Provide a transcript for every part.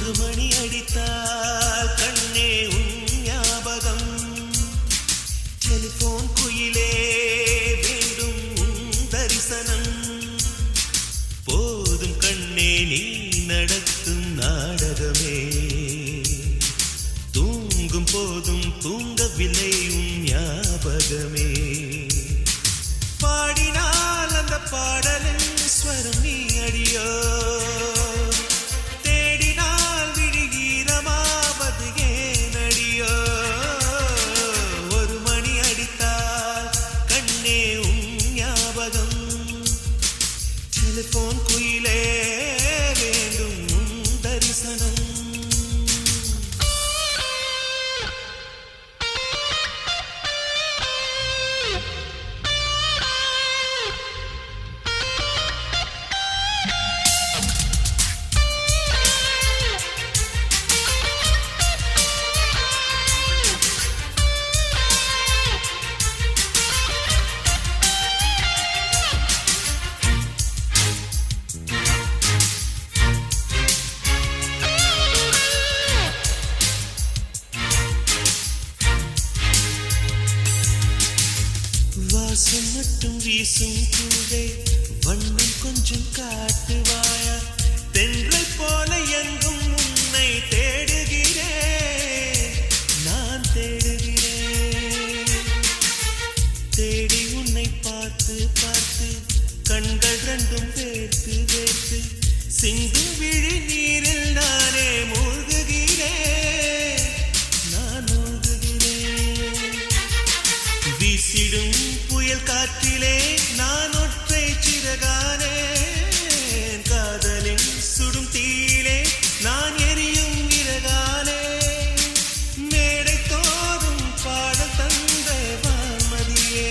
ஒரு மணி அடித்தால் கண்ணே உன் ஞாபகம். டெலிபோன் குயிலே வேண்டும் உன் தரிசனம். போதும் கண்ணே நீ நடத்தும் நாடகமே. தூங்கும் போதும் தூங்கவில்லை உன் ஞாபகமே. பாடினால் அந்த பாடலின் ஸ்வரம் நீ அடியோ. தேடினால் விழிகீரமாவது ஏன் அடியோ. ஒரு மணி அடித்தால் கண்ணே உன் ஞாபகம். டெலிபோன் குயிலே வேண்டும் உன் தரிசனம். வாசம் மட்டும் வீசும் பூவே வண்ணம் கொஞ்சம் காட்டுவாயா. தென்றல் போல எங்கும் உன்னை தேடுகிறேன் நான் தேடுகிறேன். தேடி உன்னை பார்த்து பார்த்து கண்கள் ரெண்டும் வேர்த்து வேர்த்து சிந்தும் விழி நீரில் நானே மூழ்குகிறேன் நான் மூழ்குகிறேன். வீசிடும் புயல் காற்றிலே நான் ஒற்றை சிறகானே. காதலின் சுடும் தீயிலே நான் எரியும் இறகானே. மேடை தோறும் பாடல் தந்த வான்மதியே.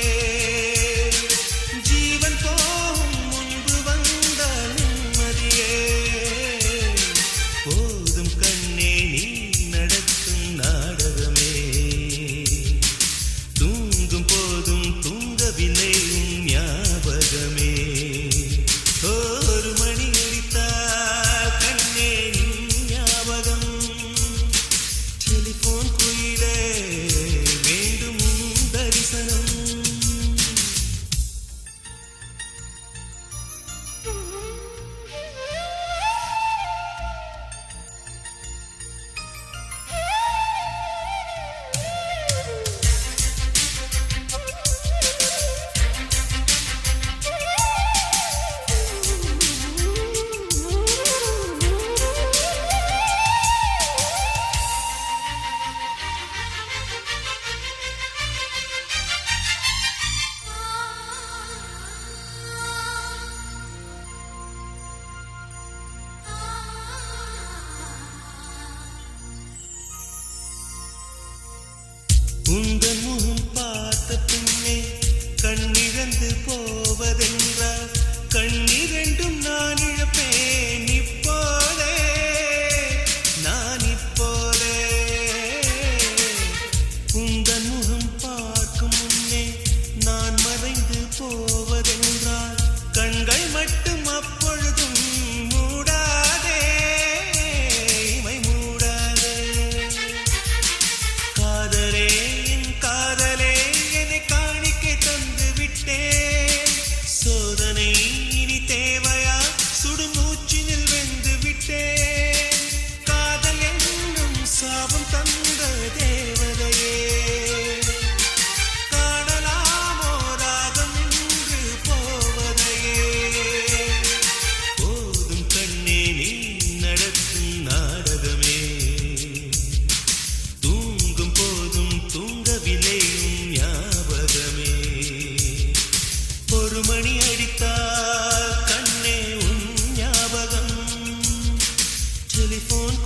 ஜீவன் போகும் முன்பு வந்த நிம்மதியே. போதும் கண்ணே நீ நடத்தும் நாடகமே. தூங்கும் போதும் தூங்கவில்லை உன் ஞாபகமே. ஒரு மணி அடித்தால் கண்ணே உன் ஞாபகம். டெலிபோன் குயிலே வேண்டும் உன் தரிசனம். உந்தன் முகம் பார்த்த பின்னே கண்ணிழந்து போவதென்றால் கண்ணிரண்டும் நான் இழப்பேன் இப்போதே நான் இப்போதே. உந்தன் முகம் பார்க்கும் முன்னே நான் மறைந்து போவதென்றால் கண்கள் மட்டும் அப்பொழுதும் மூடாதே இமை மூடாதே. காதலே காதலே என்னை காணிக்கை தந்து விட்டேன். சோதனை இனி தேவையா சுடும் மூச்சினில் வெந்து விட்டேன். காதல் என்னும் சாபம் தந்த தேவதையே. காணலாமோ ராகம் இன்று போவதையே. போதும் கண்ணே நீ நடத்தும் நாடகமே. தூங்கும் போதும் தூங்கவில்லை உன் ஞாபகமே. ஒரு மணி அடித்தால் கண்ணே உன் ஞாபகம். டெலிபோன்